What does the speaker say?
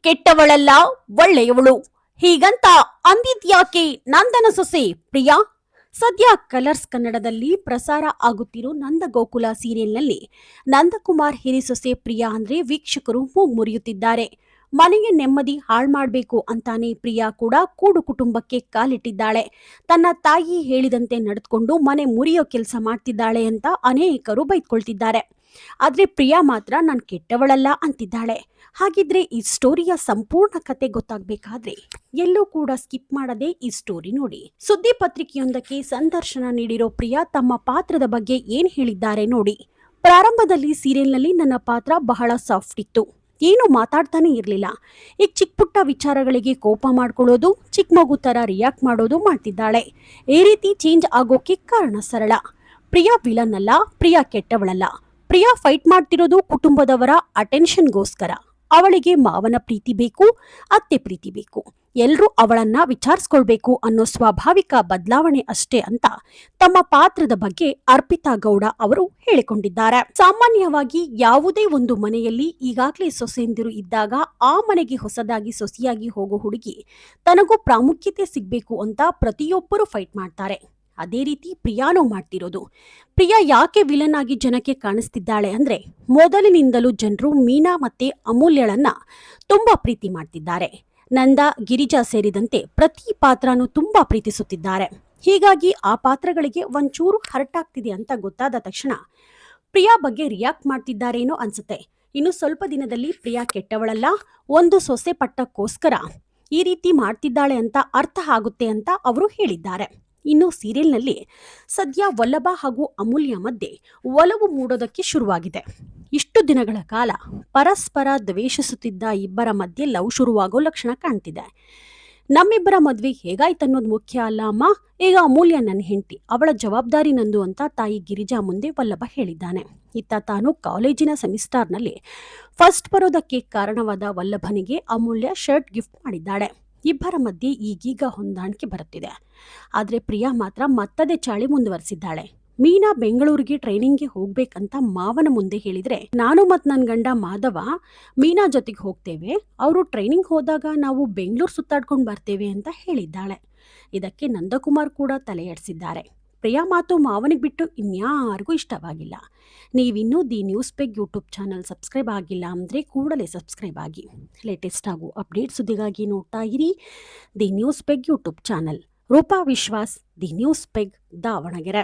ಕೆಟ್ಟವಳಲ್ಲ, ಒಳ್ಳೆಯವಳು. ಹೀಗಂತ ಅಂದಿದ್ಯಾಕೆ ನಂದನ ಸೊಸೆ ಪ್ರಿಯಾ? ಸದ್ಯ ಕಲರ್ಸ್ ಕನ್ನಡದಲ್ಲಿ ಪ್ರಸಾರ ಆಗುತ್ತಿರೋ ನಂದ ಗೋಕುಲ ಸೀರಿಯಲ್ನಲ್ಲಿ ನಂದಕುಮಾರ್ ಹಿರಿಸೊಸೆ ಪ್ರಿಯಾ ಅಂದ್ರೆ ವೀಕ್ಷಕರು ಮುರಿಯುತ್ತಿದ್ದಾರೆ. ಮನೆಯ ನೆಮ್ಮದಿ ಹಾಳು ಮಾಡಬೇಕು ಅಂತಾನೆ ಪ್ರಿಯಾ ಕೂಡ ಕೂಡು ಕುಟುಂಬಕ್ಕೆ ಕಾಲಿಟ್ಟಿದ್ದಾಳೆ. ತನ್ನ ತಾಯಿ ಹೇಳಿದಂತೆ ನಡೆದುಕೊಂಡು ಮನೆ ಮುರಿಯೋ ಕೆಲಸ ಮಾಡ್ತಿದ್ದಾಳೆ ಅಂತ ಅನೇಕರು ಬೈದ್ಕೊಳ್ತಿದ್ದಾರೆ. ಆದ್ರೆ ಪ್ರಿಯಾ ಮಾತ್ರ ನಾನ್ ಕೆಟ್ಟವಳಲ್ಲ ಅಂತಿದ್ದಾಳೆ. ಹಾಗಿದ್ರೆ ಈ ಸ್ಟೋರಿಯ ಸಂಪೂರ್ಣ ಕತೆ ಗೊತ್ತಾಗ್ಬೇಕಾದ್ರೆ ಎಲ್ಲೂ ಕೂಡ ಸ್ಕಿಪ್ ಮಾಡದೆ ಈ ಸ್ಟೋರಿ ನೋಡಿ. ಸುದ್ದಿ ಪತ್ರಿಕೆಯೊಂದಕ್ಕೆ ಸಂದರ್ಶನ ನೀಡಿರೋ ಪ್ರಿಯಾ ತಮ್ಮ ಪಾತ್ರದ ಬಗ್ಗೆ ಏನ್ ಹೇಳಿದ್ದಾರೆ ನೋಡಿ. ಪ್ರಾರಂಭದಲ್ಲಿ ಸೀರಿಯಲ್ನಲ್ಲಿ ನನ್ನ ಪಾತ್ರ ಬಹಳ ಸಾಫ್ಟ್ ಇತ್ತು, ಏನು ಮಾತಾಡ್ತಾನೆ ಇರಲಿಲ್ಲ. ಈಗ ಚಿಕ್ಕ ಪುಟ್ಟ ವಿಚಾರಗಳಿಗೆ ಕೋಪ ಮಾಡ್ಕೊಳ್ಳೋದು, ಚಿಕ್ಕ ಮಗು ತರ ರಿಯಾಕ್ಟ್ ಮಾಡೋದು ಮಾಡ್ತಿದ್ದಾಳೆ. ಈ ರೀತಿ ಚೇಂಜ್ ಆಗೋಕೆ ಕಾರಣ ಸರಳ. ಪ್ರಿಯಾ ವಿಲನ್ ಅಲ್ಲ, ಪ್ರಿಯಾ ಕೆಟ್ಟವಳಲ್ಲ. ಪ್ರಿಯಾ ಫೈಟ್ ಮಾಡ್ತಿರೋದು ಕುಟುಂಬದವರ ಅಟೆನ್ಷನ್ಗೋಸ್ಕರ. ಅವಳಿಗೆ ಮಾವನ ಪ್ರೀತಿ ಬೇಕು, ಅತ್ತೆ ಪ್ರೀತಿ ಬೇಕು, ಎಲ್ರೂ ಅವಳನ್ನ ವಿಚಾರಿಸ್ಕೊಳ್ಬೇಕು ಅನ್ನೋ ಸ್ವಾಭಾವಿಕ ಬದಲಾವಣೆ ಅಷ್ಟೇ ಅಂತ ತಮ್ಮ ಪಾತ್ರದ ಬಗ್ಗೆ ಅರ್ಪಿತಾ ಗೌಡ ಅವರು ಹೇಳಿಕೊಂಡಿದ್ದಾರೆ. ಸಾಮಾನ್ಯವಾಗಿ ಯಾವುದೇ ಒಂದು ಮನೆಯಲ್ಲಿ ಈಗಾಗಲೇ ಸೊಸೆಯಂದಿರು ಇದ್ದಾಗ ಆ ಮನೆಗೆ ಹೊಸದಾಗಿ ಸೊಸೆಯಾಗಿ ಹೋಗೋ ಹುಡುಗಿ ತನಗೂ ಪ್ರಾಮುಖ್ಯತೆ ಸಿಗ್ಬೇಕು ಅಂತ ಪ್ರತಿಯೊಬ್ಬರು ಫೈಟ್ ಮಾಡ್ತಾರೆ. ಅದೇ ರೀತಿ ಪ್ರಿಯಾನೂ ಮಾಡ್ತಿರೋದು. ಪ್ರಿಯಾ ಯಾಕೆ ವಿಲನ್ ಆಗಿ ಜನಕ್ಕೆ ಕಾಣಿಸ್ತಿದ್ದಾಳೆ ಅಂದ್ರೆ, ಮೊದಲಿನಿಂದಲೂ ಜನರು ಮೀನಾ ಮತ್ತೆ ಅಮೂಲ್ಯಳನ್ನ ತುಂಬಾ ಪ್ರೀತಿ ಮಾಡ್ತಿದ್ದಾರೆ. ನಂದ, ಗಿರಿಜಾ ಸೇರಿದಂತೆ ಪ್ರತಿ ಪಾತ್ರನೂ ತುಂಬಾ ಪ್ರೀತಿಸುತ್ತಿದ್ದಾರೆ. ಹೀಗಾಗಿ ಆ ಪಾತ್ರಗಳಿಗೆ ಒಂಚೂರು ಹರ್ಟ್ ಆಗ್ತಿದೆ ಅಂತ ಗೊತ್ತಾದ ತಕ್ಷಣ ಪ್ರಿಯಾ ಬಗ್ಗೆ ರಿಯಾಕ್ಟ್ ಮಾಡ್ತಿದ್ದಾರೇನೋ ಅನ್ಸುತ್ತೆ. ಇನ್ನು ಸ್ವಲ್ಪ ದಿನದಲ್ಲಿ ಪ್ರಿಯಾ ಕೆಟ್ಟವಳಲ್ಲ, ಒಂದು ಸೊಸೆ ಪಟ್ಟಕ್ಕೋಸ್ಕರ ಈ ರೀತಿ ಮಾಡ್ತಿದ್ದಾಳೆ ಅಂತ ಅರ್ಥ ಆಗುತ್ತೆ ಅಂತ ಅವರು ಹೇಳಿದ್ದಾರೆ. ಇನ್ನು ಸೀರಿಯಲ್ನಲ್ಲಿ ಸದ್ಯ ವಲ್ಲಭ ಹಾಗೂ ಅಮೂಲ್ಯ ಮಧ್ಯೆ ಒಲವು ಮೂಡೋದಕ್ಕೆ ಶುರುವಾಗಿದೆ. ಇಷ್ಟು ದಿನಗಳ ಕಾಲ ಪರಸ್ಪರ ದ್ವೇಷಿಸುತ್ತಿದ್ದ ಇಬ್ಬರ ಮಧ್ಯೆ ಲವ್ ಶುರುವಾಗೋ ಲಕ್ಷಣ ಕಾಣ್ತಿದೆ. ನಮ್ಮಿಬ್ಬರ ಮದ್ವೆ ಹೇಗಾಯ್ತನ್ನೋದು ಮುಖ್ಯ ಅಲ್ಲ ಅಮ್ಮ, ಈಗ ಅಮೂಲ್ಯ ನನ್ನ ಹೆಂಡತಿ, ಅವಳ ಜವಾಬ್ದಾರಿ ನಂದು ಅಂತ ತಾಯಿ ಗಿರಿಜಾ ಮುಂದೆ ವಲ್ಲಭ ಹೇಳಿದ್ದಾನೆ. ಇತ್ತ ತಾನು ಕಾಲೇಜಿನ ಸೆಮಿಸ್ಟರ್ನಲ್ಲಿ ಫಸ್ಟ್ ಬರೋದಕ್ಕೆ ಕಾರಣವಾದ ವಲ್ಲಭನಿಗೆ ಅಮೂಲ್ಯ ಶರ್ಟ್ ಗಿಫ್ಟ್ ಮಾಡಿದ್ದಾಳೆ. ಇಬ್ಬರ ಮಧ್ಯೆ ಈಗೀಗ ಹೊಂದಾಣಿಕೆ ಬರುತ್ತಿದೆ. ಆದರೆ ಪ್ರಿಯಾ ಮಾತ್ರ ಮತ್ತದೇ ಚಾಳಿ ಮುಂದುವರೆಸಿದ್ದಾಳೆ. ಮೀನಾ ಬೆಂಗಳೂರಿಗೆ ಟ್ರೈನಿಂಗ್ಗೆ ಹೋಗ್ಬೇಕಂತ ಮಾವನ ಮುಂದೆ ಹೇಳಿದ್ರೆ, ನಾನು ಮತ್ತು ನನ್ನ ಗಂಡ ಮಾಧವ ಮೀನಾ ಜೊತೆಗೆ ಹೋಗ್ತೇವೆ, ಅವರು ಟ್ರೈನಿಂಗ್ ಹೋದಾಗ ನಾವು ಬೆಂಗಳೂರು ಸುತ್ತಾಡ್ಕೊಂಡು ಬರ್ತೇವೆ ಅಂತ ಹೇಳಿದ್ದಾಳೆ. ಇದಕ್ಕೆ ನಂದಕುಮಾರ್ ಕೂಡ ತಲೆಯಡಿಸಿದ್ದಾರೆ. ಪ್ರಿಯಾ ಮಾತು ಮಾವನಿಗೆ ಬಿಟ್ಟು ಇನ್ಯಾರಿಗೂ ಇಷ್ಟವಾಗಿಲ್ಲ. ನೀವಿನ್ನೂ the news peg YouTube channel subscribe ಆಗಿಲ್ಲ ಅಂದರೆ ಕೂಡಲೇ ಸಬ್ಸ್ಕ್ರೈಬ್ ಆಗಿ. ಲೇಟೆಸ್ಟ್ ಆಗು ಅಪ್ಡೇಟ್ ಸುದ್ದಿಗಾಗಿ ನೋಡ್ತಾ ಇರಿ the news peg YouTube channel. Roopa Vishwas, the news peg, Davanagere.